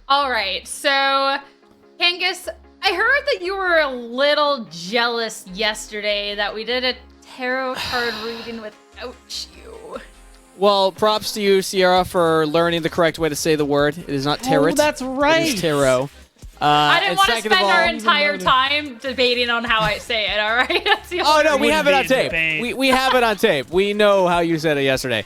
All right, so Kangas, I heard that you were a little jealous yesterday that we did a tarot card reading without you. Well, props to you, Sierra, for learning the correct way to say the word. It is not tarot. Oh, that's right. It is tarot. I didn't want to second of spend our all- entire time debating on how I say it, all right? That's the Oh, only no, we reason. have it on tape. debate. We have it on tape. We know how you said it yesterday.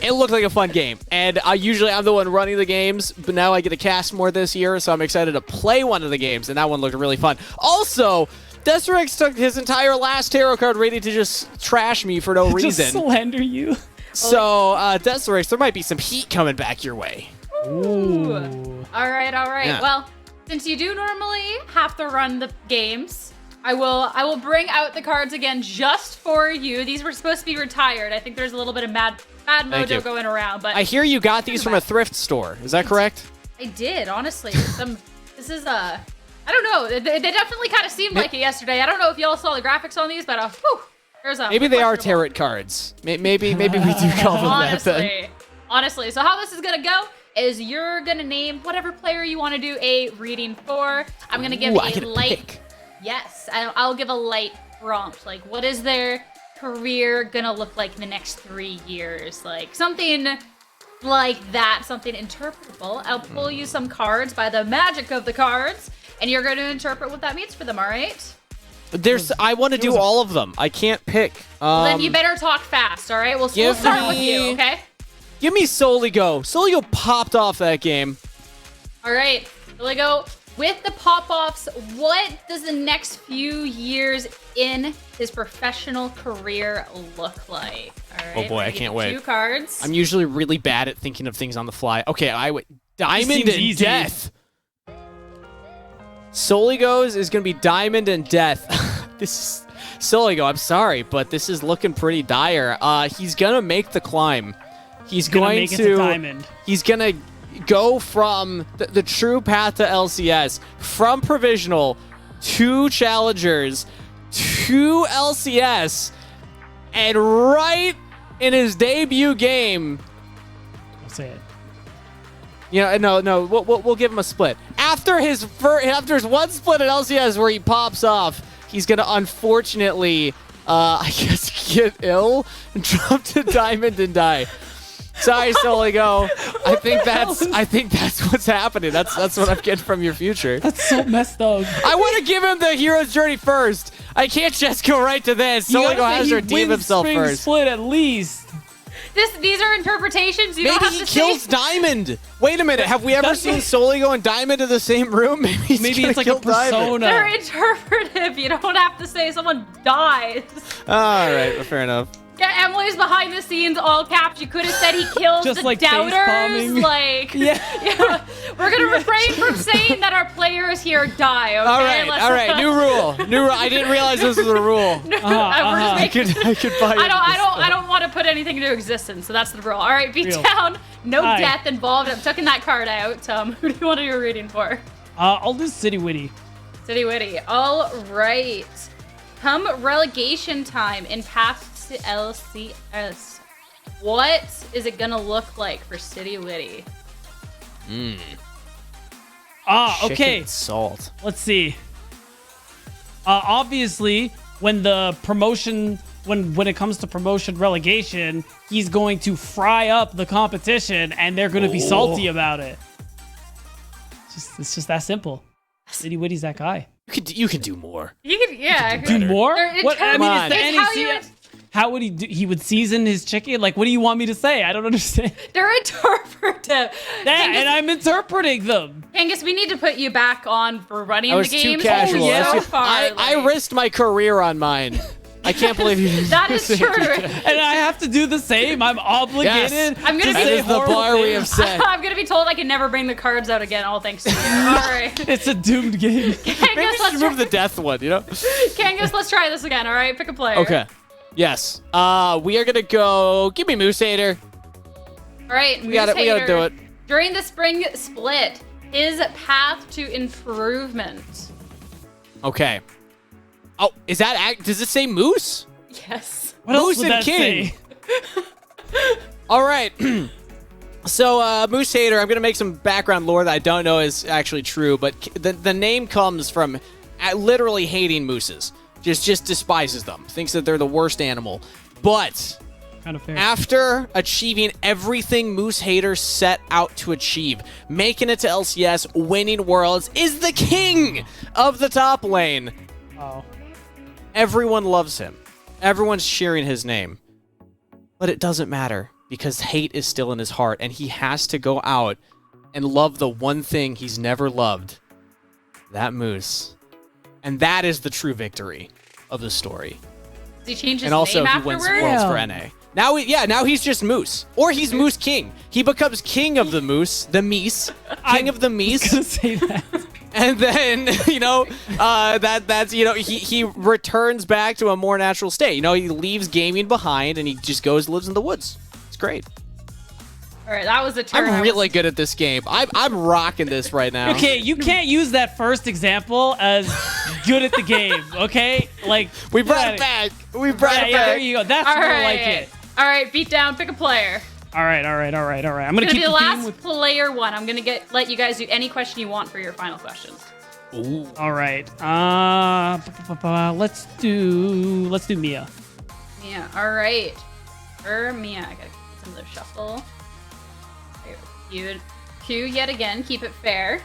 It looked like a fun game, and usually I'm the one running the games, but now I get to cast more this year, so I'm excited to play one of the games, and that one looked really fun. Also, Desrex took his entire last tarot card ready to just trash me for no Just reason. slander you. So, Desrex, there might be some heat coming back your way. Ooh. All right. Yeah. Well, since you do normally have to run the games, I will bring out the cards again just for you. These were supposed to be retired. I think there's a little bit of bad Thank you. mojo going around, but I hear you got these from a thrift store. Is that correct? I did, honestly. This is I don't know. They definitely kind of seemed like it yesterday. I don't know if y'all saw the graphics on these, but whew, there's a Maybe they are questionable. tarot cards. Maybe we do call them that then. Honestly. So how this is gonna go is you're gonna name whatever player you want to do a reading for. I'm gonna give Ooh, I get a to light. pick. Yes, I'll give a light prompt. Like, what is their career gonna look like in the next 3 years? Like something like that, something interpretable. I'll pull you some cards by the magic of the cards, and you're going to interpret what that means for them. All right? I want to do all of them. I can't pick. Then you better talk fast. All right? We'll start with you. Okay? Give me Soligo. Soligo popped off that game. All right. Here we go. With the pop-offs, what does the next few years in his professional career look like? All right. Oh boy, I can't wait. 2 cards. I'm usually really bad at thinking of things on the fly. Okay, Diamond seems and easy. Death. Soligo's is going to be Diamond and Death. This is Soligo, I'm sorry, but this is looking pretty dire. He's going to make the climb. He's going Make it to Diamond. He's going to go from the true path to LCS, from Provisional to Challengers to LCS, and right in his debut game, I'll say it. no, we'll give him a split. After his one split at LCS where he pops off, he's gonna unfortunately, I guess, get ill and drop to Diamond and die. Sorry, Soligo. I think that's what's happening. That's what I'm getting from your future. That's so messed up. I want to give him the hero's journey first. I can't just go right to this. Soligo has to redeem himself first. Split at least. These are interpretative. You don't Maybe have he to kills say. Diamond. Wait a minute. Have we ever seen Soligo and Diamond in the same room? Maybe It's like a persona. They're interpretive. You don't have to say someone dies. All right, well, fair enough. Yeah, Emily's behind the scenes, all caps. You could have said he kills Just the like doubters. face-palming. Like, Yeah. We're gonna refrain from saying that our players here die. Okay. All right. New rule. I didn't realize this was a rule. We're just making. I could buy. I don't want to put anything into existence, so that's the rule. All right, beat Real. down. No Hi. death involved. I'm tucking that card out. Who do you want to do a reading for? I'll do City Witty. City Witty. All right. Come relegation time in Path to LCS. What is it gonna look like for City Witty? Okay. Chicken salt. Let's see. Obviously, when the promotion, when it comes to promotion relegation, he's going to fry up the competition, and they're going to be salty about it. It's just that simple. City Witty's that guy. You can do more. You could, yeah. Do more? What? I mean, is there It's any? how you- How would he do? He would season his chicken? Like, what do you want me to say? I don't understand. They're interpretive. And I'm interpreting them. Kangas, we need to put you back on for running I was the too games. casual. So yeah. far, I risked my career on mine. I can't believe you did That is true. And I have to do the same. I'm obligated. Yes. I'm gonna to be- say That is the horrible bar we things. have set. I'm gonna be told I can never bring the cards out again. All thanks to you. All right. It's a doomed game. Maybe Kangas, we let's should try. move the death one, Kangas, let's try this again. All right, pick a player. Okay. Yes. We are gonna go. Give me Moose Hater. All right, We gotta do it. During the spring split, his path to improvement. Okay. Oh, is that? Does it say Moose? Yes. What else Moose would and that King. say? All right. So, Moose Hater, I'm going to make some background lore that I don't know is actually true, but the name comes from literally hating mooses. Just despises them. Thinks that they're the worst animal. But Kind of fair. after achieving everything Moose Hater set out to achieve, making it to LCS, winning Worlds, is the king of the top lane. Oh. Everyone loves him. Everyone's cheering his name. But it doesn't matter, because hate is still in his heart, and he has to go out and love the one thing he's never loved. That moose. And that is the true victory of the story. Does he change his And also, name he wins afterwards? Worlds for NA. Now he's just Moose. Or he's Moose King. He becomes king of the Moose, the Meese, king of the Meese. Gonna say that. And then, he returns back to a more natural state. He leaves gaming behind and he just goes and lives in the woods. It's great. All right, that was a turn. I'm really good at this game. I'm rocking this right now. Okay, you can't use that first example as good at the game, okay? Like, We brought it back. We brought it Yeah, back. there you go. That's All more right. like it. All right, beat down. Pick a player. All right. I'm gonna It's keep gonna be the theme last with. player one. I'm gonna let you guys do any question you want for your final questions. Ooh. All right. Let's do Mia. Mia. All right. For Mia, I gotta get some of the shuffle. Q yet again. Keep it fair.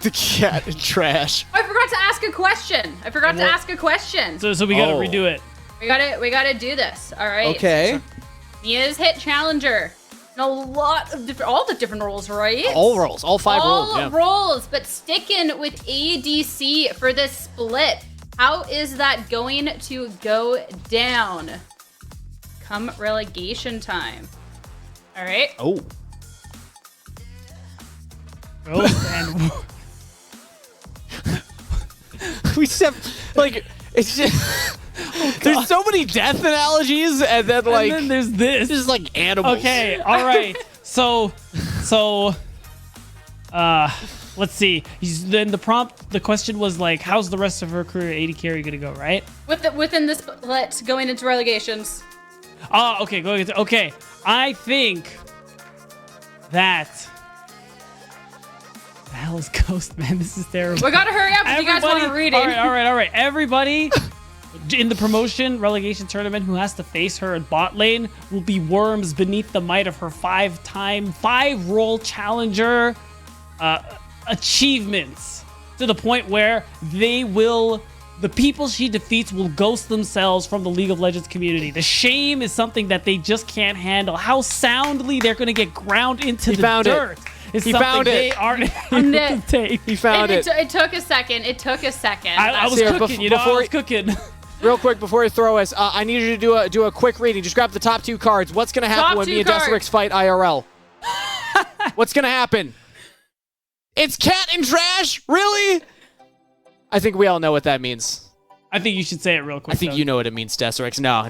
The cat and trash. Oh, I forgot to ask a question. So we gotta Oh. redo it. We gotta do this. All right. Okay. Mia's hit challenger. And a lot of all the different roles, right? All rolls. All five rolls. All Yeah. roles, but sticking with ADC for this split. How is that going to go down? Come relegation time. All right. Oh. Oh, and We just have, it's just... There's so many death analogies, and then, and then there's this. just like animals. Okay, all right. So, let's see. Then the question was like, how's the rest of her career AD carry gonna go, right? Within this split, going into relegations. Oh, okay, okay. I think that. The hell is Ghost, man? This is terrible. We gotta hurry up if you guys want to read it. All right. Everybody in the promotion relegation tournament who has to face her in bot lane will be worms beneath the might of her 5-role challenger achievements, to the point where the people she defeats will ghost themselves from the League of Legends community. The shame is something that they just can't handle. How soundly they're going to get ground into the dirt. Is He something found they it. aren't able to take. He found it. It took a second. I was Here, cooking, I was cooking. Real quick, before you throw us, I need you to do a quick reading. Just grab the top two cards. What's going to happen Top when two me and cards. Desterix fight IRL? What's going to happen? It's cat and trash? Really? I think we all know what that means. I think you should say it real quick. I think though. you know what it means, Desterix. No.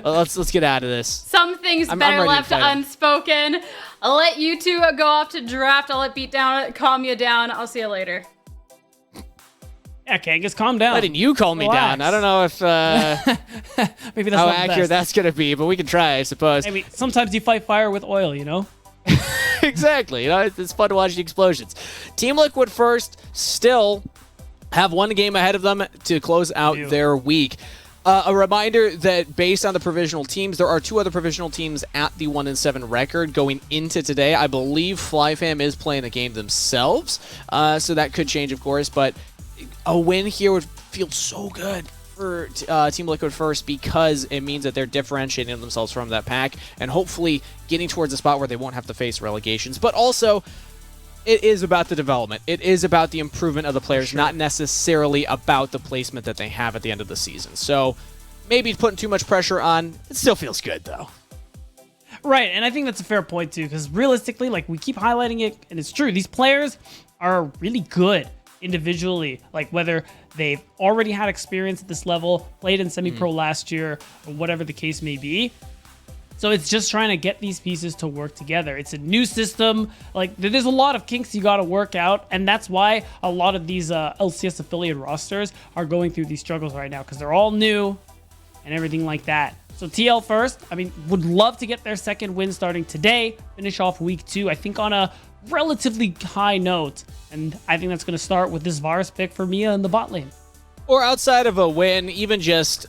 let's get out of this. Some things I'm better ready to left fight 'em. unspoken. I'll let you two go off to draft. I'll let Beatdown calm you down. I'll see you later. Yeah, Kangas, calm down. Why didn't you call me Relax. down? I don't know if Maybe that's how not the accurate best. that's going to be, but we can try, I suppose. Maybe sometimes you fight fire with oil, you know? Exactly. It's fun to watch the explosions. Team Liquid first still have one game ahead of them to close out Ew. their week. A reminder that based on the provisional teams, there are two other provisional teams at the 1-7 record going into today. I believe FlyFam is playing a game themselves, so that could change, of course, but a win here would feel so good for Team Liquid first, because it means that they're differentiating themselves from that pack and hopefully getting towards a spot where they won't have to face relegations. But also, it is about the development. It is about the improvement of the players, not necessarily about the placement that they have at the end of the season. So maybe putting too much pressure on. It still feels good, though. Right, and I think that's a fair point, too, because realistically, like, we keep highlighting it, and it's true. These players are really good individually, like whether they've already had experience at this level, played in semi-pro last year, or whatever the case may be. So it's just trying to get these pieces to work together. It's a new system. Like, there's a lot of kinks you got to work out, and that's why a lot of these LCS affiliate rosters are going through these struggles right now, because they're all new and everything like that. So TL first, I mean, would love to get their second win starting today, finish off week 2, I think on a relatively high note. And I think that's going to start with this Varus pick for Mia in the bot lane. Or outside of a win, even just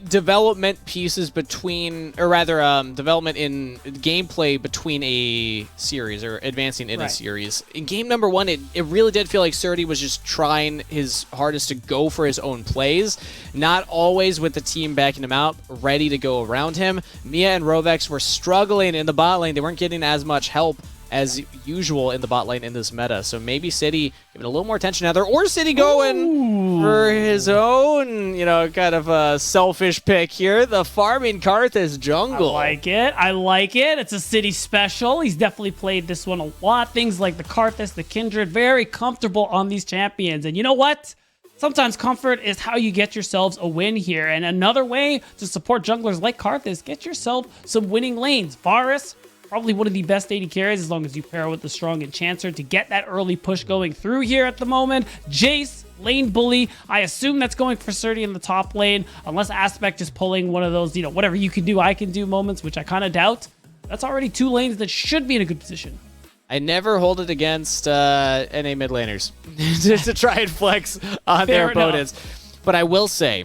development pieces between, or rather development in gameplay between a series or advancing in a series. In game number 1, it really did feel like Surdy was just trying his hardest to go for his own plays, not always with the team backing him out, ready to go around him. Mia and Rovex were struggling in the bot lane. They weren't getting as much help as usual in the bot lane in this meta. So maybe City giving a little more attention out there, or City going for his own, kind of a selfish pick here. The farming Karthus jungle. I like it. It's a City special. He's definitely played this one a lot. Things like the Karthus, the Kindred, very comfortable on these champions. And you know what? Sometimes comfort is how you get yourselves a win here. And another way to support junglers like Karthus, get yourself some winning lanes. Varus, probably one of the best AD carries as long as you pair with the strong Enchanter to get that early push going through here at the moment. Jace, lane bully. I assume that's going for Surdy in the top lane, unless Aspect is pulling one of those, whatever you can do, I can do moments, which I kind of doubt. That's already 2 lanes that should be in a good position. I never hold it against NA mid laners to try and flex on their opponents. But I will say,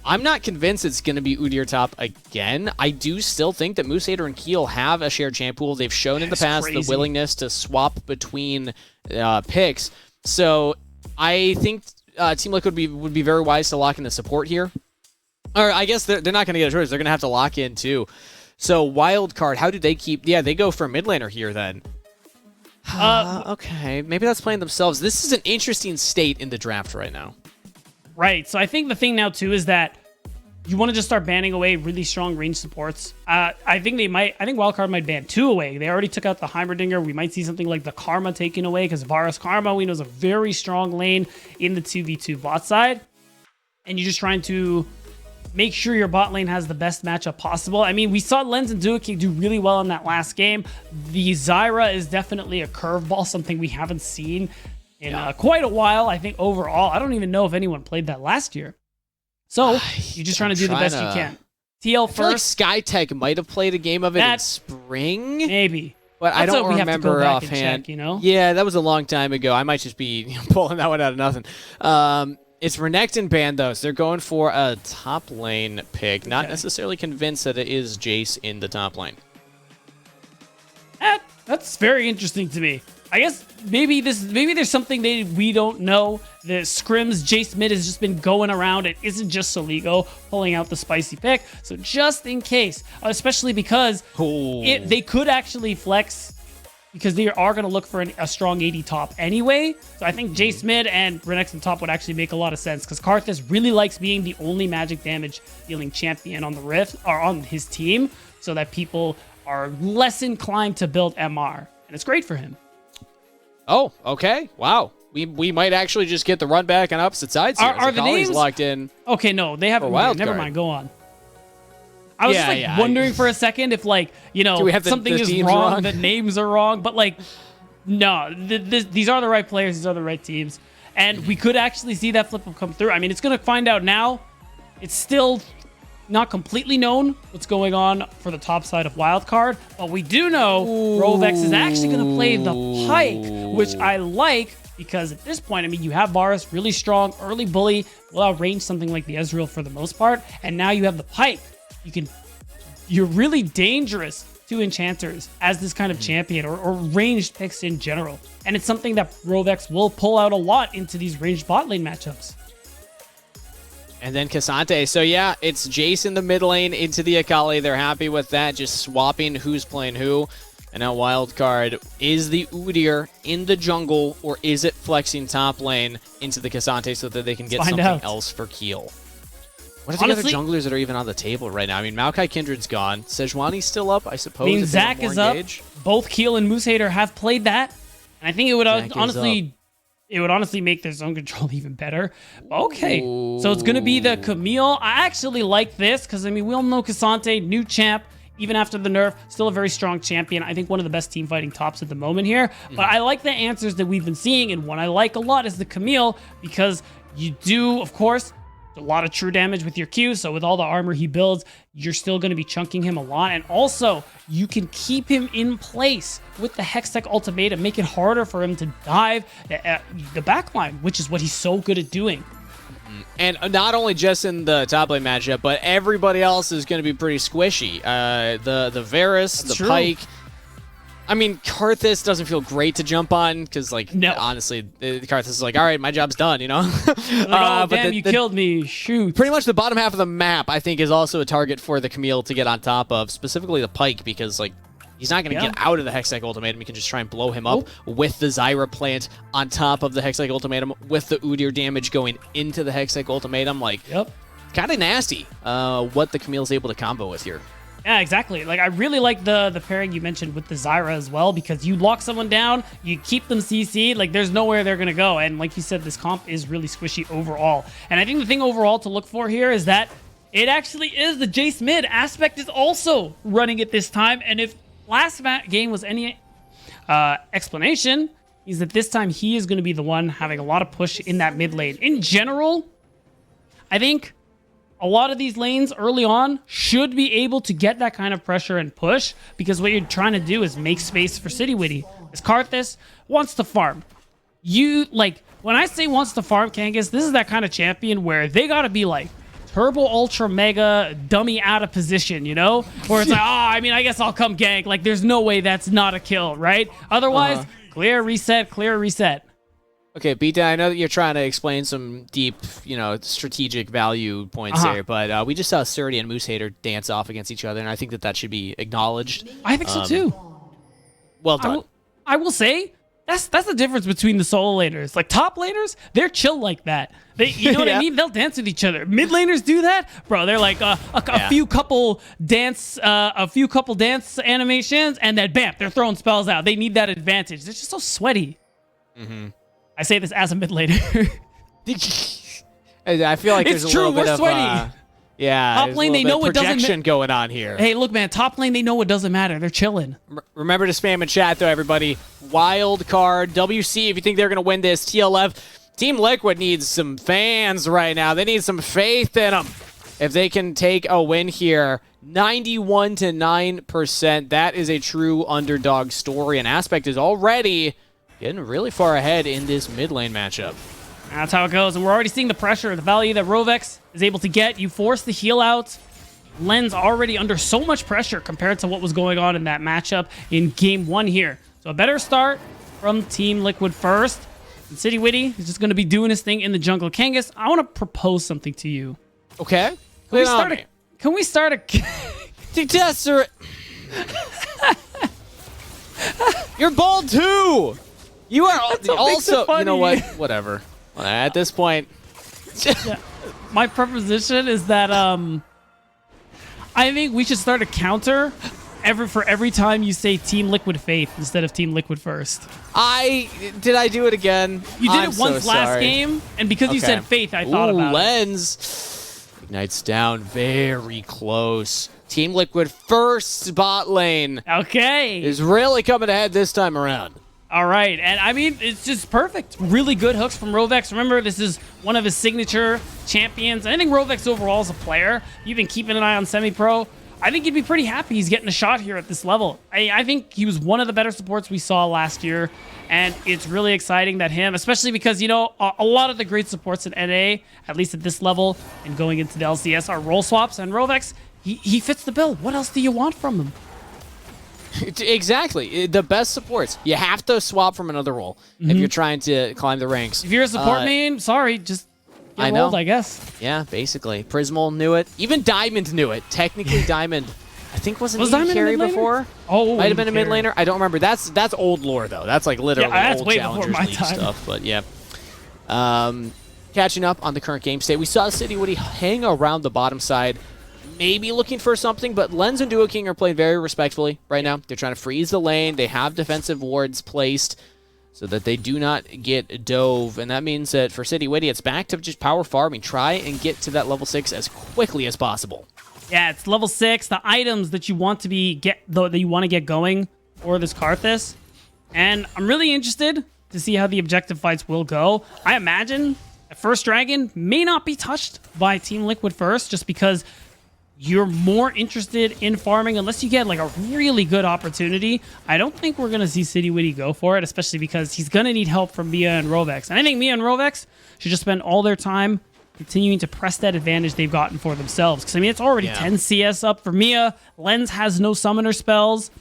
I'm not convinced it's going to be Udyr top again. I do still think that Moosehater and Keel have a shared champ pool. They've shown in the past the willingness to swap between picks. So I think Team Liquid would be very wise to lock in the support here. Or I guess they're not going to get a choice. They're going to have to lock in too. So Wildcard, how do they keep... Yeah, they go for a mid laner here then. Okay, maybe that's playing themselves. This is an interesting state in the draft right now. Right, so I think the thing now too is that you want to just start banning away really strong range supports. I think Wildcard might ban 2 away. They already took out the Heimerdinger. We might see something like the Karma taken away because Varus Karma, we know, is a very strong lane in the 2v2 bot side. And you're just trying to make sure your bot lane has the best matchup possible. I mean, we saw Lens and Duoki do really well in that last game. The Zyra is definitely a curveball, something we haven't seen in quite a while. I think overall, I don't even know if anyone played that last year. So you're just trying to do the best you can. TL first. I feel like SkyTech might have played a game of it in spring. Maybe. But I don't remember offhand. Check, Yeah, that was a long time ago. I might just be pulling that one out of nothing. It's Renekton banned, though, so they're going for a top lane pick. Okay. Not necessarily convinced that it is Jace in the top lane. That's very interesting to me. I guess maybe there's something we don't know. The scrims, Jace mid has just been going around. It isn't just Soligo pulling out the spicy pick. So just in case, especially because they could actually flex, because they are going to look for a strong AD top anyway. So I think Jace mid and Renekton top would actually make a lot of sense, because Karthus really likes being the only magic damage dealing champion on the Rift or on his team, so that people are less inclined to build MR. And it's great for him. Oh, okay. Wow. We might actually just get the run back on opposite sides here. Are the names locked in? Okay, no, they haven't. Never mind. Go on. I was just wondering for a second if something is wrong, the names are wrong, but no, these are the right players, these are the right teams, and we could actually see that flip come through. I mean, it's going to find out now. It's still not completely known what's going on for the top side of Wildcard, but we do know Rovex is actually going to play the Pike, which I like, because at this point, I mean, you have Varus, really strong, early bully, will outrange something like the Ezreal for the most part, and now you have the Pike. You're really dangerous to enchanters as this kind of champion, or ranged picks in general. And it's something that Rovex will pull out a lot into these ranged bot lane matchups. And then Cassante. So yeah, it's Jace in the mid lane into the Akali. They're happy with that, just swapping who's playing who. And now Wildcard, is the Udyr in the jungle, or is it flexing top lane into the Cassante so that they can get something else for Keel? What are the other junglers that are even on the table right now? I mean, Maokai Kindred's gone. Sejuani's still up, I suppose. I mean, Zac is up. Both Keel and Moosehater have played that. And I think it would honestly make their zone control even better. Okay, so it's going to be the Camille. I actually like this, because, I mean, we all know Cassante, new champ, even after the nerf, still a very strong champion. I think one of the best team fighting tops at the moment here. But I like the answers that we've been seeing, and one I like a lot is the Camille, because you do, of course, a lot of true damage with your Q. So with all the armor he builds, you're still going to be chunking him a lot. And also, you can keep him in place with the Hextech ultimatum, make it harder for him to dive the backline, which is what he's so good at doing. And not only just in the top lane matchup, but everybody else is going to be pretty squishy. The Varus, the true. Pyke. I mean, Karthus doesn't feel great to jump on because, like, No. honestly, Karthus is like, all right, my job's done, you know? Like, oh, damn, you killed me. Shoot. Pretty much the bottom half of the map, I think, is also a target for the Camille to get on top of, specifically the Pyke, because, like, he's not going to get out of the Hextech ultimatum. He can just try and blow him up with the Zyra plant on top of the Hextech ultimatum, with the Udyr damage going into the Hextech ultimatum. Like, kind of nasty what the Camille's able to combo with here. Yeah, exactly. Like, I really like the pairing you mentioned with the Zyra as well, because you lock someone down, you keep them CC'd, like, there's nowhere they're going to go. And like you said, this comp is really squishy overall. And I think the thing overall to look for here is that it actually is the Jace mid. Aspect is also running it this time. And if last game was any explanation, is that this time he is going to be the one having a lot of push in that mid lane. In general, I think a lot of these lanes early on should be able to get that kind of pressure and push, because what you're trying to do is make space for City Witty. As Karthus wants to farm. You, like, when I say wants to farm Kangas, this is that kind of champion where they gotta be like turbo ultra mega dummy out of position, you know? Where it's like, oh, I mean, I guess I'll come gank. Like, there's no way that's not a kill, right? Otherwise, clear, reset, clear, reset. Okay, Beatdown, I know that you're trying to explain some deep, you know, strategic value points here, but we just saw Surdy and Moose Hater dance off against each other, and I think that that should be acknowledged. I think so too. Well done. I will say, that's the difference between the solo laners. Like, top laners, they're chill like that. They, you know what I mean? They'll dance with each other. Mid laners do that, bro. They're like a few couple dance animations, and then bam, they're throwing spells out. They need that advantage. They're just so sweaty. I say this as a mid laner. I feel like there's a little bit of sweaty. top lane, they know it doesn't projection going on here. Hey, look, man, top lane, they know it doesn't matter. They're chilling. Remember to spam in chat, though, everybody. Wildcard, WC, if you think they're going to win this, TLF. Team Liquid needs some fans right now. They need some faith in them. If they can take a win here, 91 to 9%. That is a true underdog story. And Aspect is already getting really far ahead in this mid lane matchup. That's how it goes. And we're already seeing the pressure, the value that Rovex is able to get. You force the heal out. Len's already under so much pressure compared to what was going on in that matchup in game one here. So a better start from Team Liquid first. And City Witty is just going to be doing his thing in the jungle. Kangas, I want to propose something to you. Okay. Can we start a Desert. You're bold too. You are also, you know what? Whatever. At this point, my proposition is that I think we should start a counter for every time you say Team Liquid Faith instead of Team Liquid First. Did I do it again? You did it once last game, and because you said Faith, I thought about Lens ignites down very close. Team Liquid first bot lane. Okay. Is really coming ahead this time around. All right, and I mean, it's just perfect. Really good hooks from Rovex. Remember, this is one of his signature champions. I think Rovex overall is a player. You've been keeping an eye on Semi-Pro. I think you'd be pretty happy he's getting a shot here at this level. I think he was one of the better supports we saw last year, and it's really exciting that him, especially because, you know, a lot of the great supports in NA, at least at this level, and going into the LCS, are role swaps, and Rovex, he fits the bill. What else do you want from him? Exactly. The best supports. You have to swap from another role if you're trying to climb the ranks. If you're a support main, sorry, just get rolled, I guess. Yeah, basically. Prismal knew it. Even Diamond knew it. Technically, Diamond, I think, wasn't he Diamond carry a mid before? Oh, might have been a mid laner. I don't remember. That's old lore, though. That's like literally that's old way Challengers before my League time. stuff. But yeah. Catching up on the current game state, we saw City Witty hang around the bottom side, maybe looking for something, but Lens and Duo King are playing very respectfully right now. They're trying to freeze the lane. They have defensive wards placed so that they do not get dove, and that means that for City Witty, it's back to just power farming. Try and get to that level 6 as quickly as possible. Yeah, it's level 6. The items that you want to get going for this Karthus, and I'm really interested to see how the objective fights will go. I imagine At first Dragon may not be touched by Team Liquid first, just because you're more interested in farming unless you get like a really good opportunity. I don't think we're going to see City Witty go for it, especially because he's going to need help from Mia and Rovex. And I think Mia and Rovex should just spend all their time continuing to press that advantage they've gotten for themselves. Because, I mean, it's already 10 CS up for Mia. Lens has no summoner spells.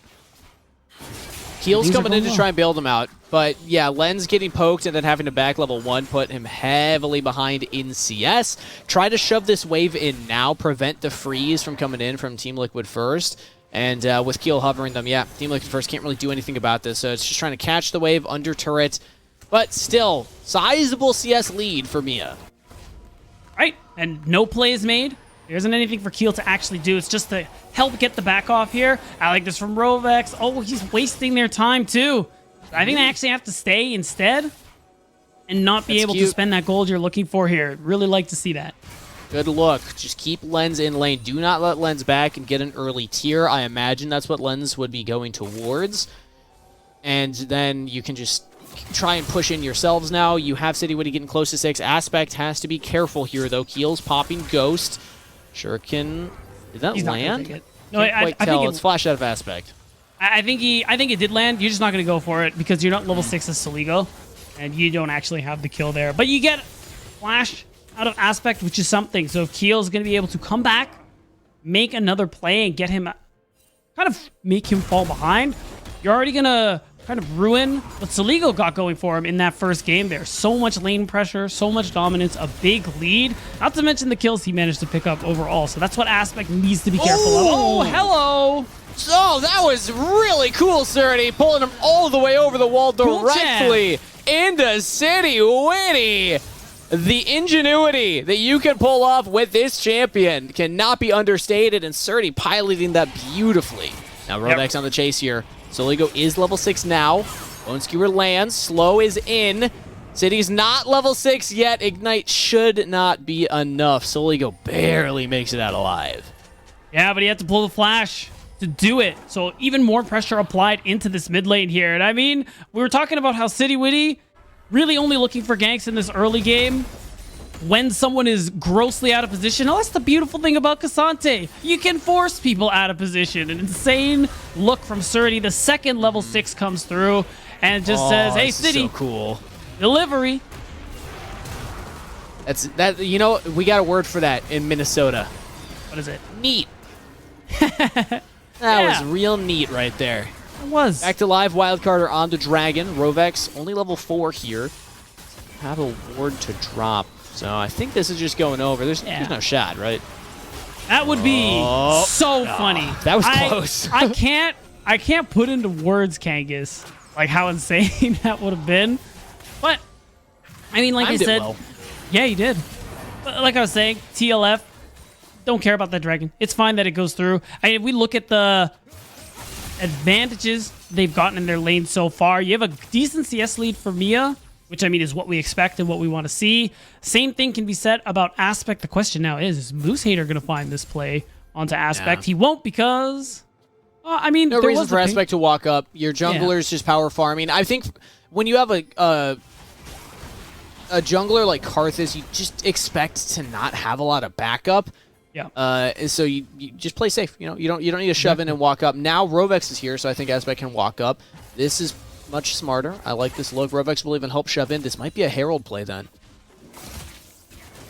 Keel's coming in to try and bail them out. But yeah, Lens getting poked and then having to back level 1 put him heavily behind in CS. Try to shove this wave in now, prevent the freeze from coming in from Team Liquid first. And with Keel hovering them, yeah, Team Liquid first can't really do anything about this. So it's just trying to catch the wave under turret. But still, sizable CS lead for Mia. Right, and no plays made. There isn't anything for Keel to actually do. It's just to help get the back off here. I like this from Rovex. Oh, he's wasting their time too. I think they actually have to stay instead and not be able to spend that gold you're looking for here. Really like to see that. Good look. Just keep Lens in lane. Do not let Lens back and get an early tier. I imagine that's what Lens would be going towards. And then you can just try and push in yourselves now. You have City Witty getting close to 6. Aspect has to be careful here, though. Keel's popping Ghost. Shuriken. Did that land? No, I think it's flashed out of Aspect. I think it did land. You're just not going to go for it because you're not level 6 as Soligo, and you don't actually have the kill there. But you get flash out of Aspect, which is something. So if Keel's going to be able to come back, make another play, and get him, kind of make him fall behind, you're already going to kind of ruin what Soligo got going for him in that first game there. So much lane pressure, so much dominance, a big lead. Not to mention the kills he managed to pick up overall. So that's what Aspect needs to be careful of. Oh, hello! Oh, that was really cool, Surdy. Pulling him all the way over the wall directly into City Witty. The ingenuity that you can pull off with this champion cannot be understated, and Surdy piloting that beautifully. Now, Rovex on the chase here. Soligo is level 6 now. Bone Skewer lands. Slow is in. City's not level 6 yet. Ignite should not be enough. Soligo barely makes it out alive. Yeah, but he had to pull the flash to do it. So even more pressure applied into this mid lane here. And I mean, we were talking about how City Witty really only looking for ganks in this early game when someone is grossly out of position. Oh, that's the beautiful thing about Cassante. You can force people out of position. An insane look from Surdy. The second level 6 comes through and just says, hey, City, so cool. Delivery. That. You know, we got a word for that in Minnesota. What is it? Neat. That was real neat right there. It was. Back to live. Wildcard are on the Dragon. Rovex, only level 4 here. Have a ward to drop. So I think this is just going over. There's no shot, right? That would be so funny. That was close. I can't put into words, Kangas, like how insane that would have been. But I mean, like I said, yeah, you did. But like I was saying, TLF don't care about that dragon. It's fine that it goes through. I mean, if we look at the advantages they've gotten in their lane so far, you have a decent CS lead for Mia, which I mean is what we expect and what we want to see. Same thing can be said about Aspect. The question now is Moose Hater going to find this play onto Aspect? Yeah. He won't because, I mean, no reason for Aspect to walk up. Your jungler's just power farming. I think when you have a jungler like Karthus, you just expect to not have a lot of backup. Yeah. So you just play safe. You know, you don't need to shove in and walk up. Now Rovex is here, so I think Aspect can walk up. This is much smarter. I like this look. Rovex will even help shove in. This might be a Herald play then.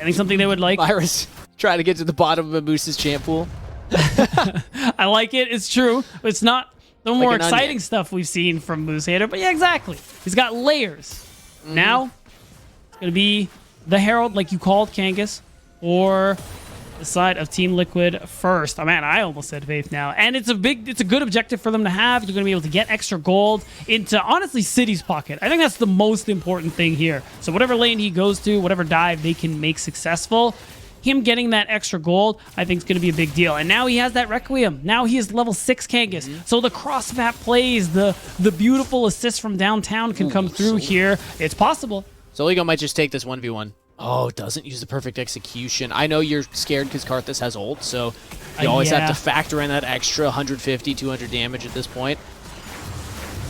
I think something they would like. Virus trying to get to the bottom of a Moose's champ pool. I like it. It's true. It's not the like more exciting stuff we've seen from Moose Hater, but yeah, exactly. He's got layers. Now it's gonna be the Herald, like you called, Kangas, or the side of Team Liquid first. Oh man, I almost said Faith now. And it's a good objective for them to have. You're going to be able to get extra gold into, honestly, City's pocket. I think that's the most important thing here. So whatever lane he goes to, whatever dive they can make successful, him getting that extra gold, I think is going to be a big deal. And now he has that Requiem. Now he is level 6 Kangas. So the cross-map plays, the beautiful assist from downtown can come through here. It's possible. Soligo might just take this 1v1. Oh, doesn't use the perfect execution. I know you're scared because Karthus has ult, so you always have to factor in that extra 150, 200 damage at this point.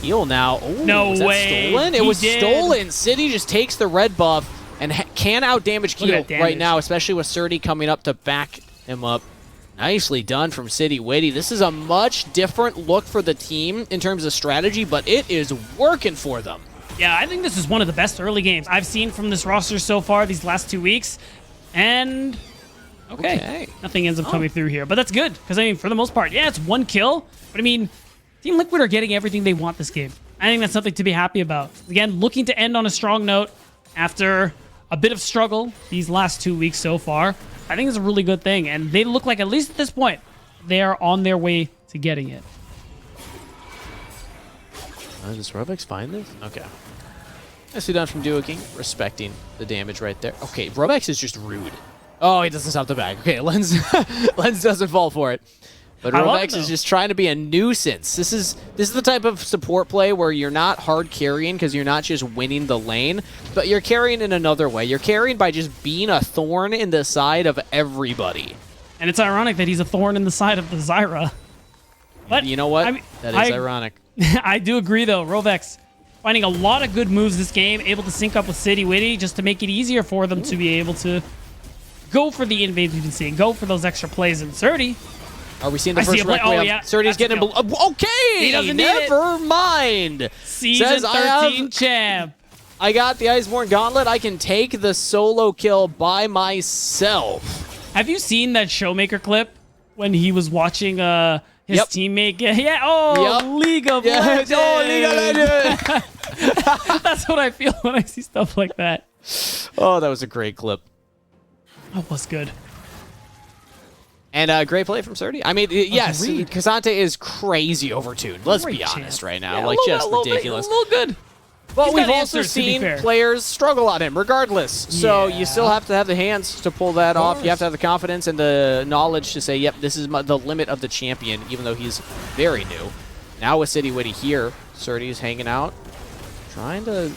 Heal now. Oh, no was that way. Stolen? It was stolen. City just takes the red buff and can out-damage Look at Keel that right damage. now, especially with Surdy coming up to back him up. Nicely done from City Witty. This is a much different look for the team in terms of strategy, but it is working for them. Yeah, I think this is one of the best early games I've seen from this roster so far these last 2 weeks. And okay. Nothing ends up coming through here. But that's good, because, I mean, for the most part, yeah, it's 1 kill. But, I mean, Team Liquid are getting everything they want this game. I think that's something to be happy about. Again, looking to end on a strong note after a bit of struggle these last 2 weeks so far. I think it's a really good thing. And they look like, at least at this point, they are on their way to getting it. Does Rovex find this? Okay. Nicely done from Duo King, respecting the damage right there. Okay, Rovex is just rude. Oh, he doesn't stop the back. Okay, Lens Lens doesn't fall for it. But I love it, Rovex is though. just trying to be a nuisance. This is the type of support play where you're not hard carrying because you're not just winning the lane, but you're carrying in another way. You're carrying by just being a thorn in the side of everybody. And it's ironic that he's a thorn in the side of the Zyra. But You know what? I mean, That is ironic. I do agree, though. Rovex finding a lot of good moves this game, able to sync up with City Witty just to make it easier for them to be able to go for the invade we've been seeing, go for those extra plays. And Surdy, Are we seeing the I see first a play. Requiem? Oh, yeah. Surdy's That's a getting... kill. Okay! He doesn't need it. Never mind! season Says, 13 champ. I got the Iceborne Gauntlet. I can take the solo kill by myself. Have you seen that Showmaker clip when he was watching his Yep. teammate get... Yeah, oh, Yep. League of Yeah, Legends. oh, League of Legends. That's what I feel when I see stuff like that. Oh, that was a great clip. That was good. And great play from Surdy. I mean, yes, Agreed. Casante is crazy overtuned. Let's Great be honest champ. right now. Yeah, like, a just little bit- ridiculous. A little good. But He's we've got also answers, to be seen fair. players struggle on him regardless. So Yeah. you still have to have the hands to pull that off. You have course. to have the confidence and the knowledge to say, yep, this is the limit of the champion, even though he's very new. Now with City Witty here, Surdy's hanging out, trying to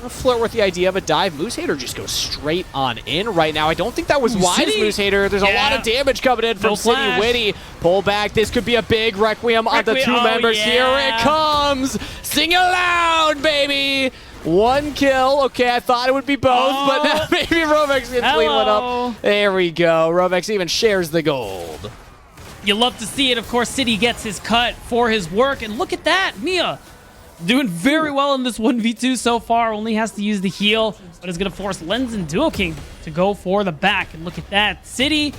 flirt with the idea of a dive. Moose Hater just goes straight on in right now. I don't think that was wise, City. Moose Hater. There's a lot of Yeah. damage coming in from No City flash. Witty. Pull back. This could be a big Requiem on the two Oh, members. yeah. Here it comes. Sing aloud, baby. 1 kill. Okay, I thought it would be both, but now maybe Rovex can clean one Hello. up. There we go. Rovex even shares the gold. You love to see it. Of course, City gets his cut for his work. And look at that. Mia doing very well in this 1v2 so far. Only has to use the heal, but is going to force Lens and Duo King to go for the back. And look at that. City,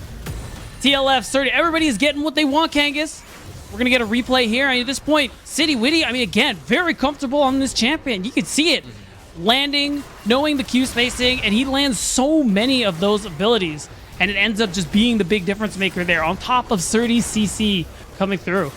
TLF, Surdy. Everybody is getting what they want, Kangas. We're going to get a replay here. And at this point, City Witty, I mean, again, very comfortable on this champion. You can see it. Landing, knowing the Q spacing, and he lands so many of those abilities. And it ends up just being the big difference maker there on top of Surdy's CC coming through.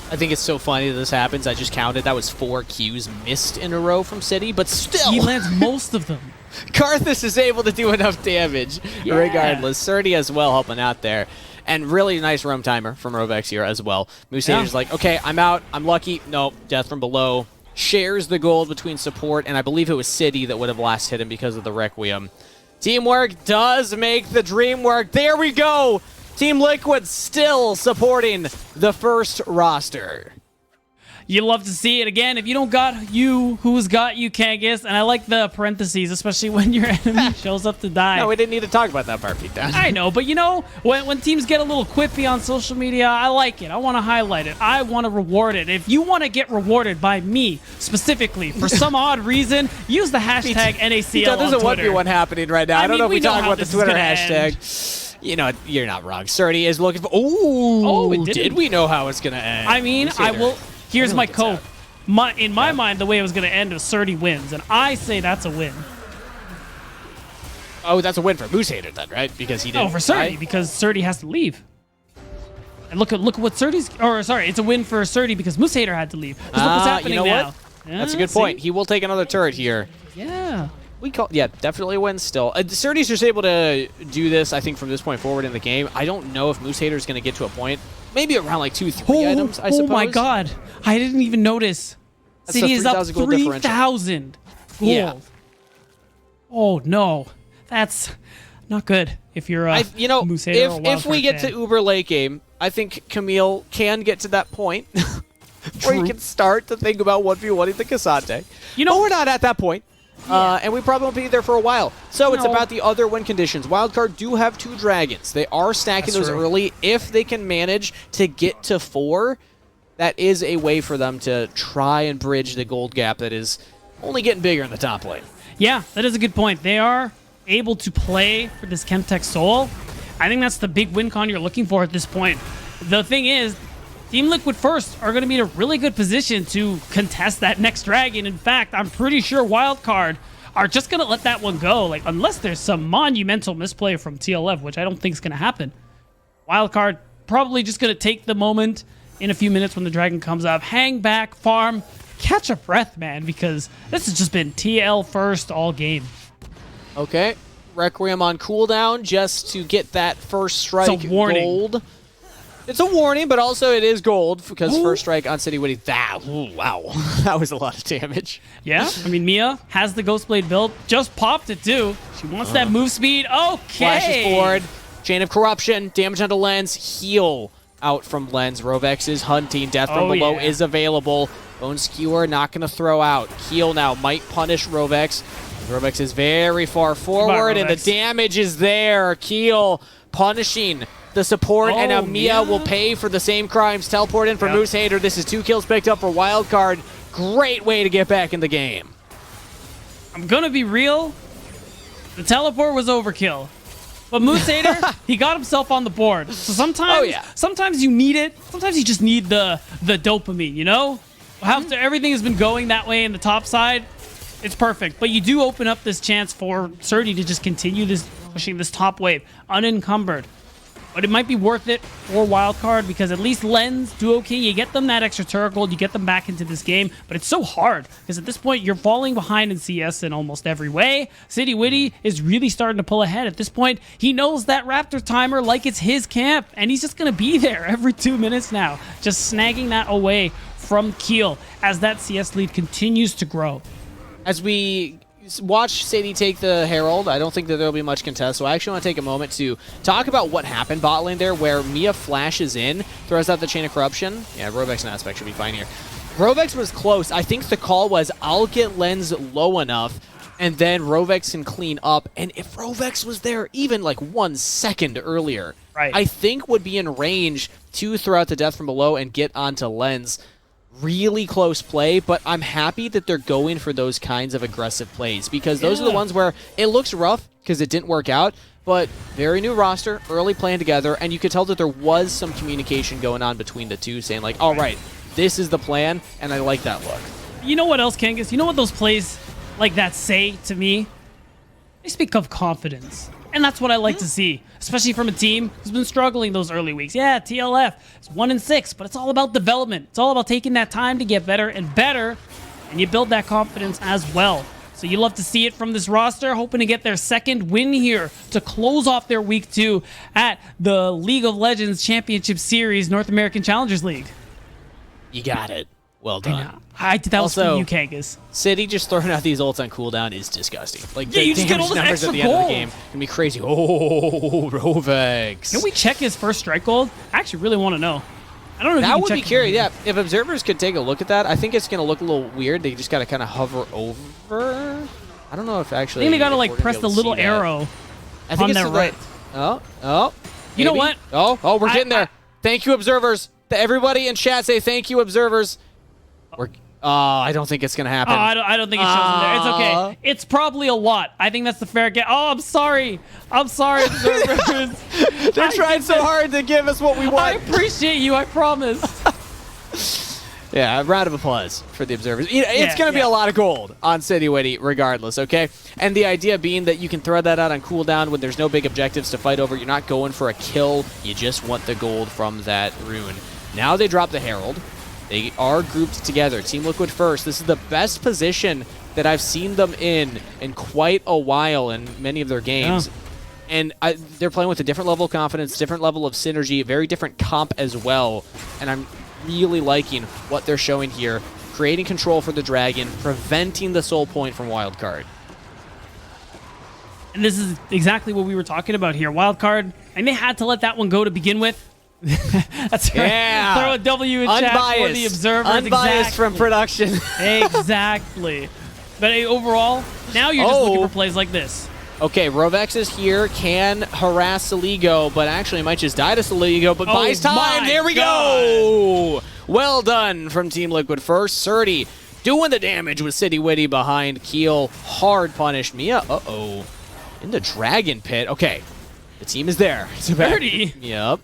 I think it's so funny that this happens. I just counted. That was 4 Qs missed in a row from City, but still. He lands most of them. Karthus is able to do enough damage Yeah. regardless. Surdy as well helping out there. And really nice roam timer from Rovex here as well. Moose Yeah. Hater's like, okay, I'm out. I'm lucky. Nope, death from below. Shares the gold between support, and I believe it was City that would have last hit him because of the Requiem. Teamwork does make the dream work. There we go. Team Liquid still supporting the first roster. You love to see it. Again, if you don't got you, who's got you, Kangas? And I like the parentheses, especially when your enemy shows up to die. No, we didn't need to talk about that part, Pete. Down. I know, but you know, when teams get a little quippy on social media, I like it. I want to highlight it. I want to reward it. If you want to get rewarded by me specifically for some odd reason, use the hashtag NACL There's on a Twitter. 1v1 happening right now. I don't mean, know if we we know talk how about the this is Twitter gonna hashtag. You know, you're not wrong. Surdy is looking for... Ooh, Oh, it didn't. did we know how it's going to end? I mean, Moose I Hater. will. Here's my gets cope. In my mind, the way it was going to end was Surdy wins, and I say that's a win. Oh, that's a win for Moose Hater then, right? Because he didn't Oh, for Surdy, die? because Surdy has to leave. And look at what Surdy's. Or sorry, it's a win for Surdy because Moose Hater had to leave. 'Cause look what's happening you know now. what? That's a Yeah, good point. see? He will take another turret here. Yeah. Definitely a win still. Surdy's just able to do this, I think, from this point forward in the game. I don't know if Moose Hater's going to get to a point. Maybe around like 2-3 items, I suppose. Oh my God! I didn't even notice. That's City a is up 3,000 gold differential. 3,000 gold. Yeah. Oh no, that's not good. If you're a You know, Moose Hater or if we Wildcard get fan. to Uber late game, I think Camille can get to that point where you True. can start to think about 1v1ing the Casante. You know- But we're not at that point. and we probably won't be there for a while. So it's No. about the other win conditions. Wildcard do have 2 dragons. They are stacking That's those true. early. If they can manage to get to 4, that is a way for them to try and bridge the gold gap that is only getting bigger in the top lane. Yeah, that is a good point. They are able to play for this Chemtech Soul. I think that's the big win con you're looking for at this point. The thing is, Team Liquid First are going to be in a really good position to contest that next dragon. In fact, I'm pretty sure Wildcard are just going to let that one go. Like, unless there's some monumental misplay from TLF, which I don't think is going to happen. Wildcard probably just going to take the moment in a few minutes when the dragon comes up, hang back, farm, catch a breath, man, because this has just been TL first all game. Okay. Requiem on cooldown just to get that first strike It's a warning. gold. It's a warning, but also it is gold because first strike on City Witty. Wow. That was a lot of damage. Yeah, I mean, Mia has the Ghostblade build, just popped it too. She wants that move speed. Okay. Flashes forward. Chain of Corruption. Damage onto Lens. Heal out from Lens. Rovex is hunting. Death from below yeah. is available. Bone Skewer not going to throw out. Heal now might punish Rovex. Rovex is very far forward, and the Rovex. damage is there. Keel punishing the support, and Oh, Mia yeah. will pay for the same crimes. Teleport in for Yep. Moose Hater. This is 2 kills picked up for Wildcard. Great way to get back in the game. I'm gonna be real. The teleport was overkill. But Moose Hater, he got himself on the board. So sometimes, Oh, yeah. sometimes you need it. Sometimes you just need the dopamine, you know? After everything has been going that way in the top side, it's perfect. But you do open up this chance for Surdy to just continue this pushing this top wave unencumbered. But it might be worth it for Wildcard because at least Lens, Duo King, you get them that extra turret gold, you get them back into this game. But it's so hard because at this point, you're falling behind in CS in almost every way. City Witty is really starting to pull ahead. At this point, he knows that Raptor timer like it's his camp, and he's just going to be there every 2 minutes now, just snagging that away from Keel as that CS lead continues to grow. As we watch Sadie take the Herald, I don't think that there'll be much contest, so I actually want to take a moment to talk about what happened bot lane there, where Mia flashes in, throws out the Chain of Corruption. Yeah, Rovex and Aspect should be fine here. Rovex was close. I think the call was, I'll get Lens low enough, and then Rovex can clean up. And if Rovex was there even like 1 second earlier, Right. I think would be in range to throw out the Death from below and get onto Lens. Really close play, but I'm happy that they're going for those kinds of aggressive plays because those are the Yeah. ones where it looks rough because it didn't work out, but very new roster, early playing together, and you could tell that there was some communication going on between the two saying like, all right, this is the plan, and I like that look. You know what else, Kangas? You know what those plays like that say to me? They speak of confidence. And that's what I like to see, especially from a team who's been struggling those early weeks. Yeah, TLF is 1-6, but it's all about development. It's all about taking that time to get better and better, and you build that confidence as well. So you love to see it from this roster, hoping to get their second win here to close off their week 2 at the League of Legends Championship Series North American Challengers League. You got it. Well done. That was for Also- you, Kangas. City just throwing out these ults on cooldown is disgusting. Like Yeah, the you just get all damage this numbers at extra the end of the gold. game can be crazy. Oh, Rovex. Can we check his first strike gold? I actually really want to know. I don't know if you That can would check be it. curious. Yeah, if observers could take a look at that, I think it's going to look a little weird. They just got to kind of hover over. I don't know if actually. I think they gotta if like we're gonna press be the able to little see that. arrow I think on it's their to the- right. Oh. You know maybe? what? Oh, we're I- getting there. Thank you, observers. Everybody in chat say thank you, observers. We're. I don't think it's gonna happen. Oh, I don't think it shows in there. It's okay. It's probably a lot. I think that's the fair get. Oh, I'm sorry. observers. They're trying so hard to give us what we I want. appreciate you. I promise. Yeah, a round of applause for the observers. You know, it's Yeah, going to be yeah. a lot of gold on City Witty regardless, okay? And the idea being that you can throw that out on cooldown when there's no big objectives to fight over. You're not going for a kill. You just want the gold from that rune. Now they drop the Herald. They are grouped together. Team Liquid first. This is the best position that I've seen them in quite a while in many of their games. Yeah. And they're playing with a different level of confidence, different level of synergy, very different comp as well. And I'm really liking what they're showing here. Creating control for the Dragon, preventing the soul point from Wildcard. And this is exactly what we were talking about here. Wildcard, and they had to let that one go to begin with. That's right. Yeah. Throw a W in chat for the observers. Unbiased Exactly. from production. Exactly. But overall, now you're just looking Oh. for plays like this. Okay, Rovex is here, can harass Saligo, but actually might just die to Saligo, but buys time. my There we go. Well done from Team Liquid first. Surdy doing the damage with City Witty behind Keel. Hard punished. Mia, in the Dragon Pit. Okay, the team is there. It's about- Surdy. Yep.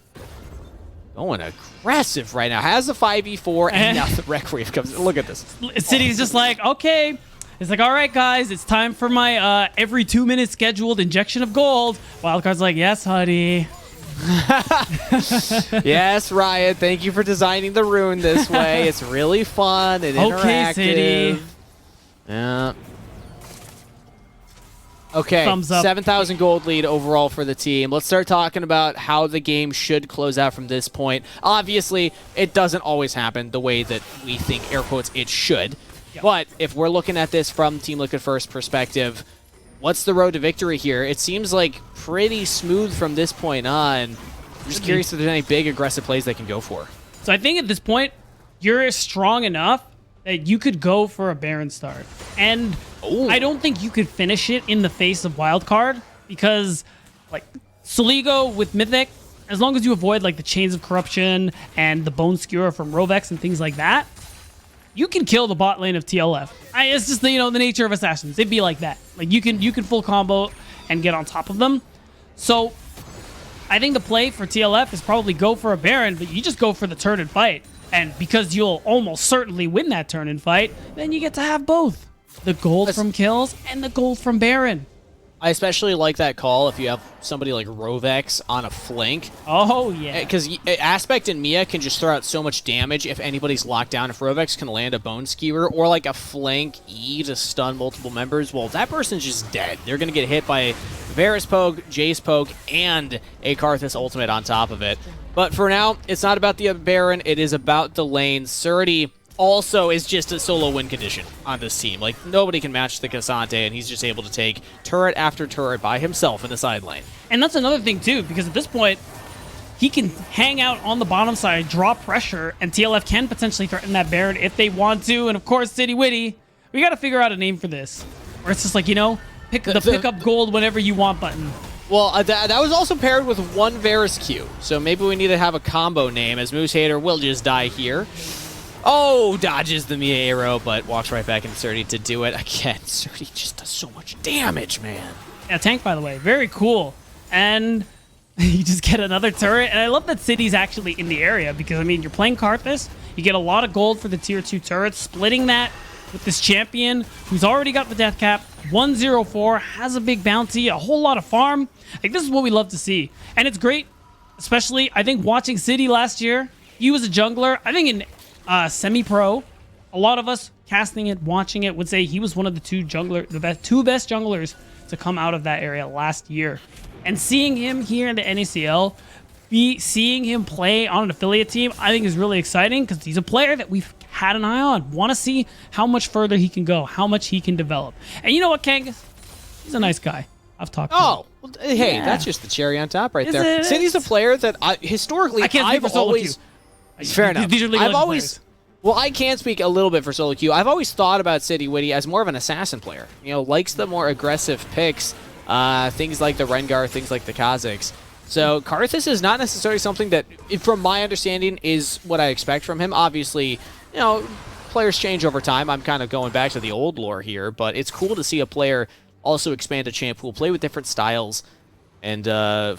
Going aggressive right now. Has a 5v4, and now the Requiem comes. Look at this. City's just like, okay. It's like, all right, guys, it's time for my every 2 minutes scheduled injection of gold. Wildcard's like, yes, honey. Yes, Riot, thank you for designing the rune this way. It's really fun and interactive. Okay, City. Yeah. Okay, Thumbs up. 7,000 gold lead overall for the team. Let's start talking about how the game should close out from this point. Obviously, it doesn't always happen the way that we think, air quotes, it should. Yep. But if we're looking at this from Team Liquid First perspective, what's the road to victory here? It seems like pretty smooth from this point on. I'm just curious if there's any big aggressive plays they can go for. So I think at this point, you're strong enough that you could go for a Baron start. And Ooh. I don't think you could finish it in the face of Wildcard because, like, Saligo with Mythic, as long as you avoid, like, the Chains of Corruption and the Bone Skewer from Rovex and things like that, you can kill the bot lane of TLF. It's just the nature of assassins. It'd be like that. Like you can full combo and get on top of them. So I think the play for TLF is probably go for a Baron, but you just go for the turn and fight. And because you'll almost certainly win that turn and fight, then you get to have both. The gold from kills and the gold from Baron. I especially like that call if you have somebody like Rovex on a flank. Oh, yeah. Because Aspect and Mia can just throw out so much damage if anybody's locked down. If Rovex can land a Bone Skewer or like a flank E to stun multiple members, well, that person's just dead. They're going to get hit by Varus Poke, Jace Poke, and a Karthus ultimate on top of it. But for now, it's not about the Baron. It is about the lane. Surdy also is just a solo win condition on this team. Like, nobody can match the Cassante, and he's just able to take turret after turret by himself in the side lane. And that's another thing, too, because at this point, he can hang out on the bottom side, draw pressure, and TLF can potentially threaten that Baron if they want to. And, of course, City Witty, we got to figure out a name for this. Where it's just like, pick up gold whenever you want button. Well, that was also paired with one Varus Q, so maybe we need to have a combo name, as Moose Hater will just die here. Oh, dodges the Mia arrow, but walks right back into Surdy to do it. Again, Surdy just does so much damage, man. Yeah, tank, by the way. Very cool. And you just get another turret. And I love that City's actually in the area because, you're playing Karthus. You get a lot of gold for the tier 2 turrets. Splitting that with this champion who's already got the death cap. 104, has a big bounty, a whole lot of farm. Like, this is what we love to see. And it's great, especially, I think, watching City last year. He was a jungler. I think in semi-pro, a lot of us casting it, watching it, would say he was one of the two best junglers to come out of that area last year. And seeing him here in the NACL, seeing him play on an affiliate team, I think is really exciting because he's a player that we've had an eye on. Want to see how much further he can go, how much he can develop. And you know what, Kangas? He's a nice guy. I've talked to him. Oh, well, hey, Yeah. that's just the cherry on top right Is there. it? City's a player that historically I can't speak I've for solo always... queue. Fair enough. These are League of I've Legends always... players. Well, I can speak a little bit for solo queue. I've always thought about City Witty as more of an assassin player. Likes the more aggressive picks, things like the Rengar, things like the Kazakhs. So Karthus is not necessarily something that, from my understanding, is what I expect from him. Obviously, players change over time. I'm kind of going back to the old lore here, but it's cool to see a player also expand a champ who will play with different styles and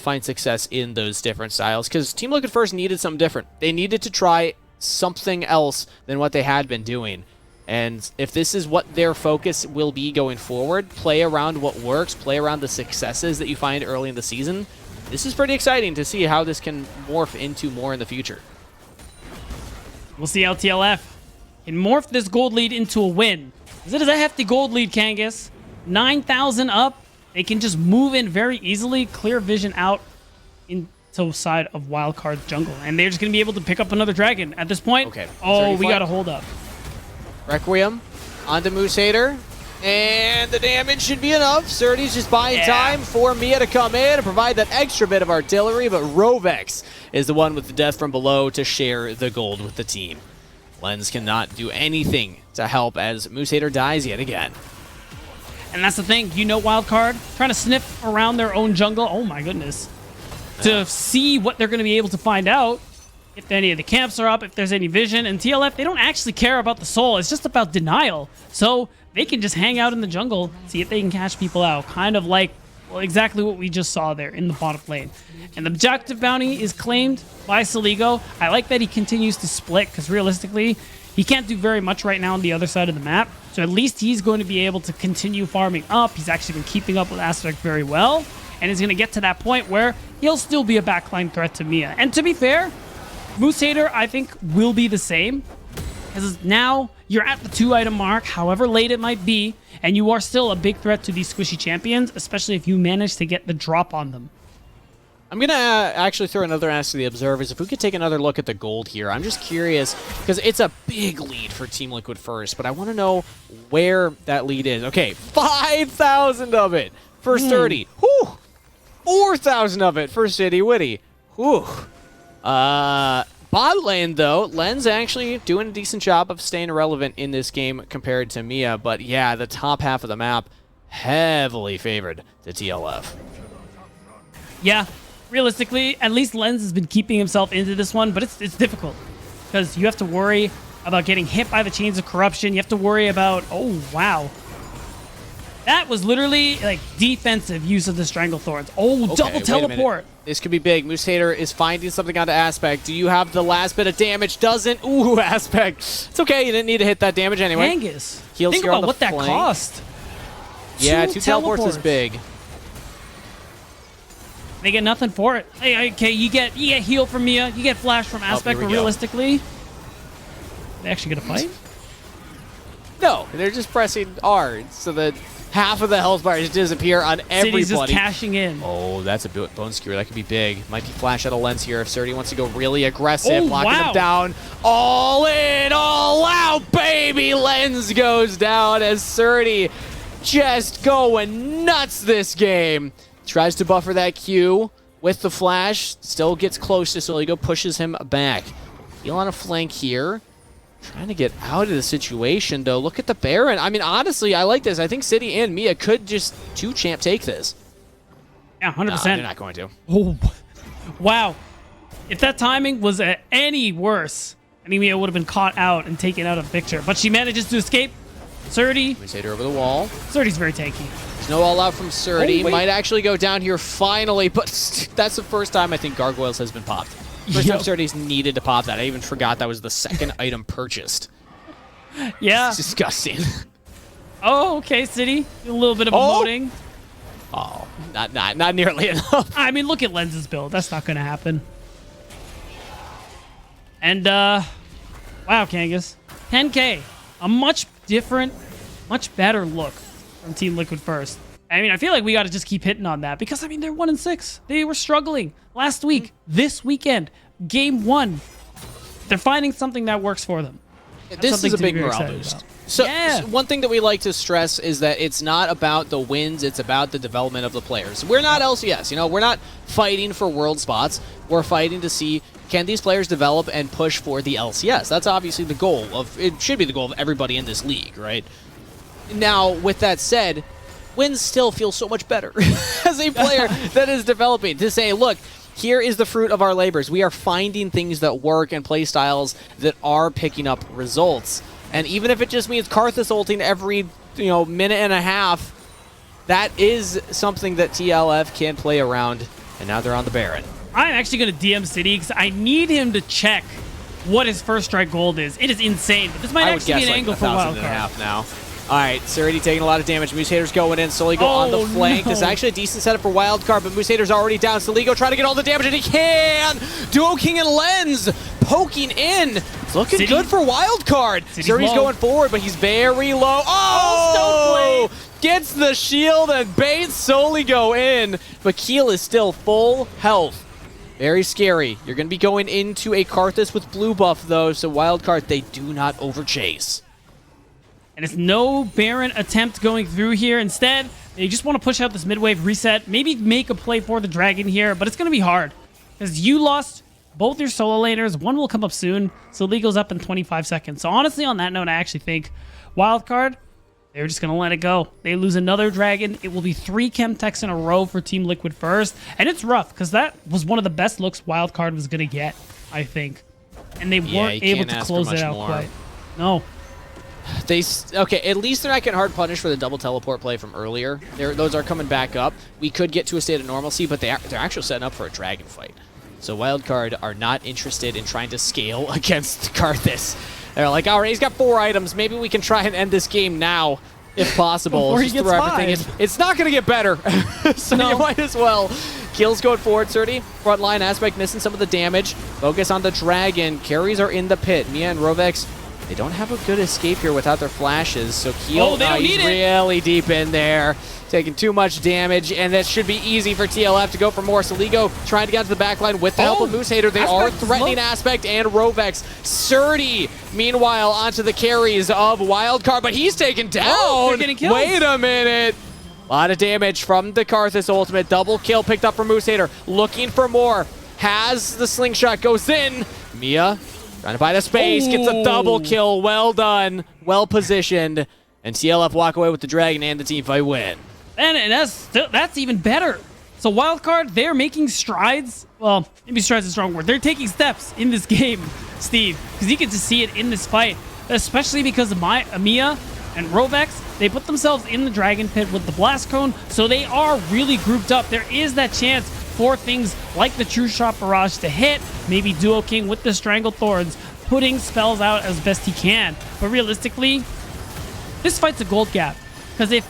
find success in those different styles. Because Team Liquid First needed something different. They needed to try something else than what they had been doing. And if this is what their focus will be going forward, play around what works, play around the successes that you find early in the season, this is pretty exciting to see how this can morph into more in the future. We'll see how TLF can morph this gold lead into a win. It is a hefty gold lead, Kangas. 9,000 up. They can just move in very easily, clear vision out into side of Wildcard jungle. And they're just going to be able to pick up another dragon at this point. Okay. Oh, we got to hold up. Requiem onto Moose Hater. And the damage should be enough. Surdy's just buying time for Mia to come in and provide that extra bit of artillery, but Rovex is the one with the death from below to share the gold with the team. Lens cannot do anything to help as Moose Hater dies yet again. And that's the thing. You know, Wildcard trying to sniff around their own jungle. Oh my goodness. To see what they're going to be able to find out. If any of the camps are up, if there's any vision. And TLF, they don't actually care about the soul. It's just about denial. So they can just hang out in the jungle, see if they can catch people out. Kind of like, well, exactly what we just saw there in the bottom lane. And the objective bounty is claimed by Soligo. I like that he continues to split, because realistically, he can't do very much right now on the other side of the map. So at least he's going to be able to continue farming up. He's actually been keeping up with Aspect very well. And is going to get to that point where he'll still be a backline threat to Mia. And to be fair, Moose Hater, I think, will be the same. Because now you're at the 2-item mark, however late it might be, and you are still a big threat to these squishy champions, especially if you manage to get the drop on them. I'm going to actually throw another ask to the observers. If we could take another look at the gold here. I'm just curious, because it's a big lead for Team Liquid first, but I want to know where that lead is. Okay, 5,000 of it for Sturdy. Whew! 4,000 of it for City Witty. Whew. Bot lane, though, Len's actually doing a decent job of staying relevant in this game compared to Mia. But yeah, the top half of the map, heavily favored to TLF. Yeah, realistically, at least Lens has been keeping himself into this one, but it's difficult. Because you have to worry about getting hit by the chains of corruption. You have to worry about, oh, wow. That was literally like defensive use of the Strangle Thorns. Oh, okay, double teleport. This could be big. Moose Hater is finding something onto Aspect. Do you have the last bit of damage? Doesn't. Ooh, Aspect. It's okay. You didn't need to hit that damage anyway. Angus. Heals Think here about on the what that flank. cost. Yeah, 2 teleports is big. They get nothing for it. Hey, okay, you get heal from Mia. You get flash from Aspect, here but we go. realistically, they actually gonna fight? No, they're just pressing R so that half of the health bars disappear on everybody. City's just cashing in. Oh, that's a bone skewer. That could be big. Might be flash out of Lens here if Surdy wants to go really aggressive, Oh, locking wow. them down. All in, all out, baby! Lens goes down as Surdy just going nuts this game. Tries to buffer that Q with the flash. Still gets close to Soligo, pushes him back. Heal on a flank here. Trying to get out of the situation, though. Look at the Baron. I mean, honestly, I like this. I think City and Mia could just 2-champ take this. Yeah, 100%. No, they're not going to. Oh, wow. If that timing was any worse, I think Mia would have been caught out and taken out of the picture. But she manages to escape. Surdy. We hit her over the wall. Surdy's very tanky. There's no all out from Surdy. Oh, wait. Might actually go down here finally, but that's the first time I think Gargoyles has been popped. First time Surdy's needed to pop that. I even forgot that was the second item purchased. Yeah. It's disgusting. Oh, okay, City. A little bit of emoting. Oh, not nearly enough. I mean, look at Lens's build. That's not going to happen. And, wow, Kangas. 10K. A much different, much better look from Team Liquid first. I mean, I feel like we got to just keep hitting on that because, I mean, they're 1-6. They were struggling last week, this weekend, game 1. They're finding something that works for them. That's This is a something to be big very morale excited boost. about. So, Yeah. so one thing that we like to stress is that it's not about the wins, it's about the development of the players. We're not LCS, you know, we're not fighting for world spots. We're fighting to see, can these players develop and push for the LCS? That's obviously the goal of, it should be the goal of everybody in this league, right? Now, with that said, wins still feel so much better as a player that is developing. To say, look, here is the fruit of our labors. We are finding things that work and play styles that are picking up results. And even if it just means Karthus ulting every, minute and a half, that is something that TLF can play around. And now they're on the Baron. I'm actually going to DM City because I need him to check what his first strike gold is. It is insane, but this might I would actually guess be an like angle for 1,500 Wildcard. now. All right, Surdy taking a lot of damage. Moose Hater's going in. Soligo on the flank. No. This is actually a decent setup for Wildcard, but Moose Hater's already down. Soligo trying to get all the damage, and he can! Duo King and Lens poking in. It's looking City. good for Wildcard. City's Surdy's low. going forward, but he's very low. Oh! Gets the shield and baits Soligo in, but Keel is still full health. Very scary. You're going to be going into a Karthus with blue buff, though, so Wildcard, they do not overchase. And it's no Baron attempt going through here. Instead, they just want to push out this mid-wave reset. Maybe make a play for the Dragon here, but it's going to be hard. Because you lost both your solo laners. One will come up soon, so Lego's up in 25 seconds. So honestly, on that note, I actually think Wildcard, They're just going to let it go. They lose another dragon. It will be 3 Chemtechs in a row for Team Liquid first. And it's rough because that was one of the best looks Wildcard was going to get, I think. And they weren't able to close it out quite. No. Okay, at least they're not getting hard punished for the double teleport play from earlier. Those are coming back up. We could get to a state of normalcy, but they're actually setting up for a dragon fight. So Wildcard are not interested in trying to scale against Karthus. They're like, all right, he's got 4 items. Maybe we can try and end this game now, if possible. Before he gets 5. It's not going to get better, so you might as well. Kills going forward, 30. Frontline aspect missing some of the damage. Focus on the dragon. Carries are in the pit. Mia and Rovex, they don't have a good escape here without their flashes. So Keel, he's really deep in there. Taking too much damage, and that should be easy for TLF to go for more. Soligo trying to get to the back line with the help of Moose Hater. They are threatening Aspect and Rovex. Surdy, meanwhile, onto the carries of Wildcard, but he's taken down. They're getting killed. Wait a minute. A lot of damage from the Karthus ultimate. Double kill picked up from Moose Hater. Looking for more. Has the slingshot, goes in. Mia trying to buy the space, gets a double kill. Well done, well positioned. And TLF walk away with the dragon and the team fight win. And that's even better. So Wildcard, they're making strides. Well, maybe strides is a strong word. They're taking steps in this game, Steve, because you get to see it in this fight, especially because of Mia and Rovex. They put themselves in the dragon pit with the blast cone, so they are really grouped up. There is that chance for things like the True Shot Barrage to hit, maybe Duo King with the Strangled Thorns, putting spells out as best he can. But realistically, this fight's a gold gap, because if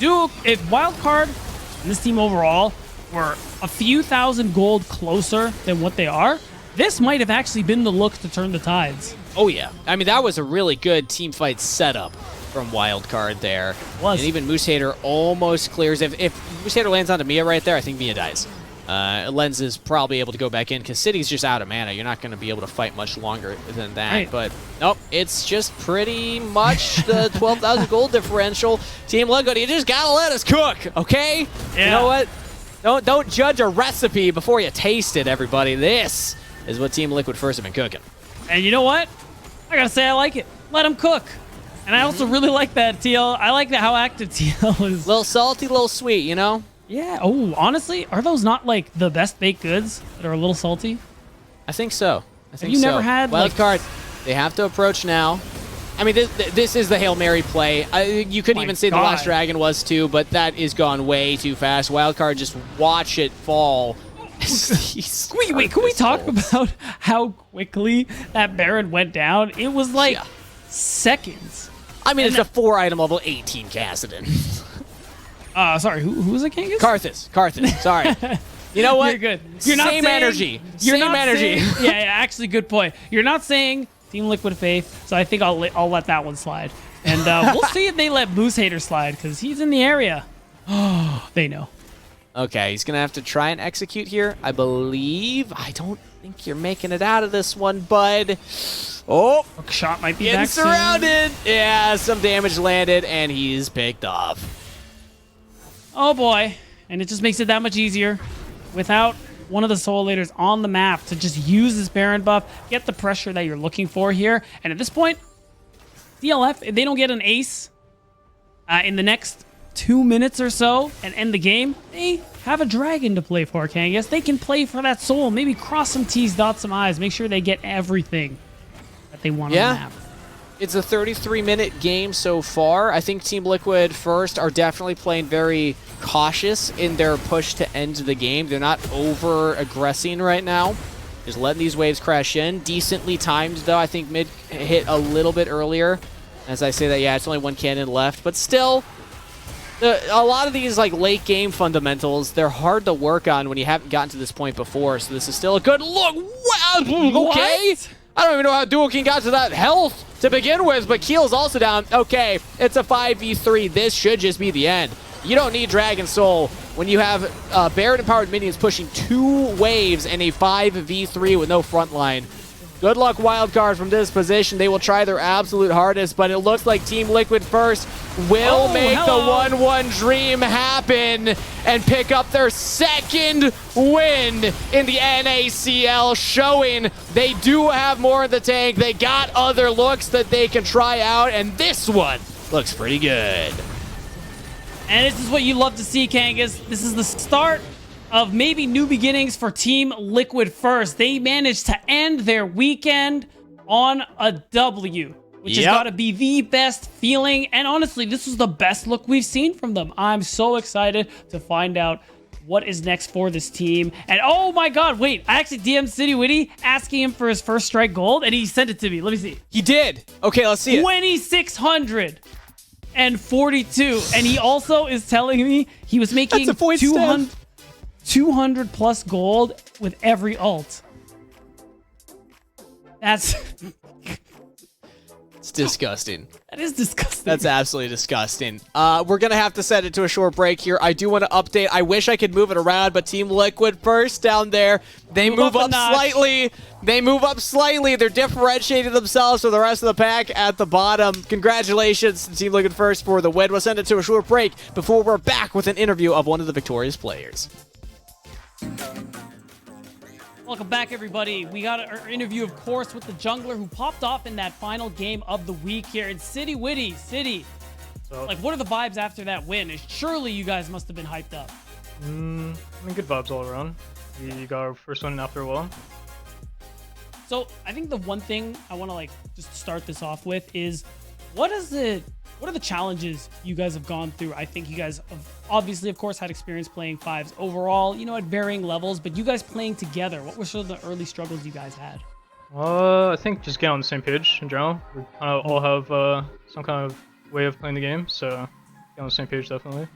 Wildcard and this team overall were a few thousand gold closer than what they are, this might have actually been the look to turn the tides. Oh yeah, I mean that was a really good team fight setup from Wildcard there. And even Moose Hater almost clears. If Moose Hater lands onto Mia right there, I think Mia dies. Lens is probably able to go back in because City's just out of mana. You're not going to be able to fight much longer than that. Right. But nope, it's just pretty much the 12,000 gold differential. Team Liquid, you just got to let us cook, okay? Yeah. You know what? Don't judge a recipe before you taste it, everybody. This is what Team Liquid first have been cooking. And you know what? I got to say I like it. Let them cook. And I also really like that TL. I like how active TL is. Little salty, little sweet, you know? Yeah. Oh, honestly, are those not like the best baked goods that are a little salty? I think so. I think you never had Wildcard? They have to approach now. I mean, this is the Hail Mary play. You couldn't even say the last dragon was too, but that is gone way too fast. Wildcard, just watch it fall. Wait, can we talk about how quickly that Baron went down? It was like seconds. I mean, it's a 4-item level 18 Kassadin. Sorry, who was it, Kangas? Karthus, sorry. You know what? You're good. You're not Same saying, energy. You're Same not energy. Saying, yeah, actually, good point. You're not saying Team Liquid Faith, so I think I'll let that one slide. And we'll see if they let Moose Hater slide, because he's in the area. Oh, they know. Okay, he's going to have to try and execute here, I believe. I don't think you're making it out of this one, bud. Oh, shot might be getting back surrounded. Soon. Yeah, some damage landed, and he's picked off. Oh boy, and it just makes it that much easier without one of the Soul Leaders on the map to just use this Baron buff, get the pressure that you're looking for here. And at this point, TLF, if they don't get an ace in the next 2 minutes or so and end the game, they have a dragon to play for, Kangas. They can play for that soul, maybe cross some T's, dot some I's, make sure they get everything that they want on the map. It's a 33-minute game so far. I think Team Liquid first are definitely playing very cautious in their push to end the game. They're not over-aggressing right now. Just letting these waves crash in. Decently timed, though. I think mid hit a little bit earlier. As I say that, yeah, it's only 1 cannon left. But still, a lot of these like late game fundamentals, they're hard to work on when you haven't gotten to this point before. So this is still a good look. Wow, okay. What? I don't even know how Duo King got to that health to begin with, but Keel's also down. Okay, it's a 5v3. This should just be the end. You don't need Dragon Soul when you have Baron-empowered minions pushing 2 waves and a 5v3 with no front line. Good luck, Wildcard, from this position. They will try their absolute hardest, but it looks like Team Liquid first will make the 1-1 dream happen and pick up their second win in the NACL, showing they do have more in the tank. They got other looks that they can try out, and this one Looks pretty good. And this is what you love to see, Kangas. This is the start of maybe new beginnings for Team Liquid First. They managed to end their weekend on a W, which has got to be the best feeling. And honestly, this was the best look we've seen from them. I'm so excited to find out what is next for this team. And oh my God, wait, I actually DM'd City Witty asking him for his first strike gold, and he sent it to me. Let me see. He did. Okay, let's see it. 2,642. And he also is telling me he was making That's a point 200 plus gold with every ult. That's... It's disgusting. That is disgusting. That's absolutely disgusting. We're going to have to send it to a short break here. I do want to update. I wish I could move it around, but Team Liquid First down there, they move up slightly. They move up slightly. They're differentiating themselves from the rest of the pack at the bottom. Congratulations to Team Liquid First for the win. We'll send it to a short break before we're back with an interview of one of the victorious players. Welcome back, everybody. We got our interview, of course, with the jungler who popped off in that final game of the week here in City Witty. City, like, what are the vibes after that win? Surely you guys must have been hyped up. I mean, good vibes all around. We got our first one after a while. So I think the one thing I want to like just start this off with is what are the challenges you guys have gone through? I think you guys have obviously, of course, had experience playing fives overall, you know, at varying levels, but you guys playing together, what were some of the early struggles you guys had? I think just get on the same page in general. We kind of all have some kind of way of playing the game, so get on the same page definitely.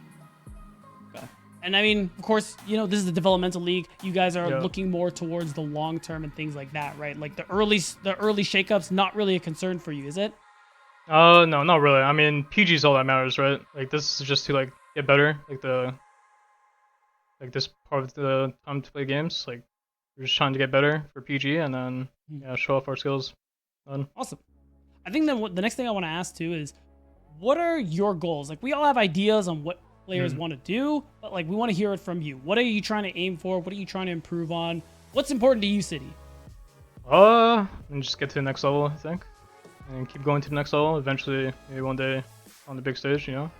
Okay. And I mean, of course, you know, this is the developmental league. You guys are looking more towards the long term and things like that, right? Like the early shakeups, not really a concern for you, is it? No, not really. I mean, PG is all that matters, right? Like this is just to like get better, like this part of the time to play games. Like we're just trying to get better for PG and then show off our skills. Awesome. I think that the next thing I want to ask too is, what are your goals? Like we all have ideas on what players want to do, but like we want to hear it from you. What are you trying to aim for? What are you trying to improve on? What's important to you, City? And just get to the next level, I think. And keep going to the next level. Eventually, maybe one day on the big stage, you know?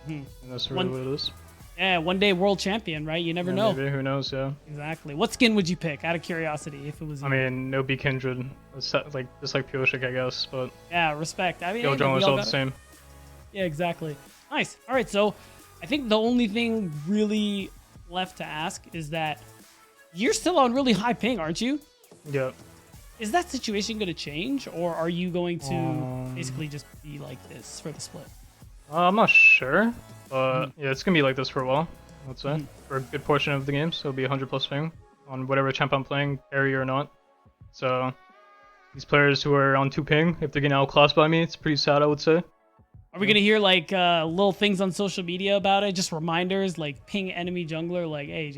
And that's really what it is. Yeah, one day world champion, right? You never know. Maybe, who knows, yeah. Exactly. What skin would you pick, out of curiosity, if it was you? I mean, no be Kindred. It's like, just like Pioshik, I guess, but... Yeah, respect. I mean, Yo, John was all the same. Yeah, exactly. Nice. All right, so I think the only thing really left to ask is that you're still on really high ping, aren't you? Yeah. Is that situation going to change, or are you going to basically just be like this for the split? I'm not sure, but yeah, it's going to be like this for a while, I'd say. For a good portion of the games, it'll be 100 plus ping on whatever champ I'm playing, carry or not. So these players who are on 2 ping, if they're getting outclassed by me, it's pretty sad, I would say. Are we going to hear like little things on social media about it? Just reminders, like ping enemy jungler, like, hey,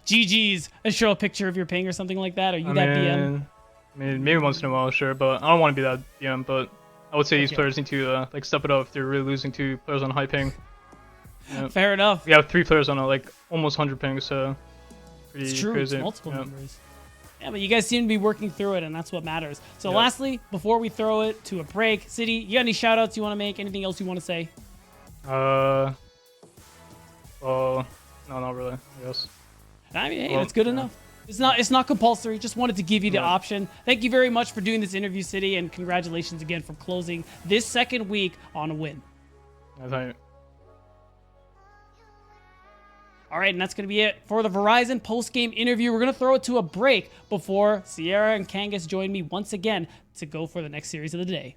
GG's, and show a picture of your ping or something like that? Are you that DM? I mean, maybe once in a while, sure, but I don't want to be that DM, but I would say these players need to like step it up if they're really losing 2 players on high ping. Yeah. Fair enough. We have 3 players on like almost 100 ping, so pretty it's true. crazy. It's multiple numbers. Yeah, but you guys seem to be working through it, and that's what matters. So lastly, before we throw it to a break, City, you got any shout-outs you want to make? Anything else you want to say? Well, no, not really, I guess. I mean, hey, that's good enough. It's not compulsory. Just wanted to give you the option. Thank you very much for doing this interview, City, and congratulations again for closing this second week on a win. Thank you. All right, and that's going to be it for the Verizon post-game interview. We're going to throw it to a break before Sierra and Kangas join me once again to go for the next series of the day.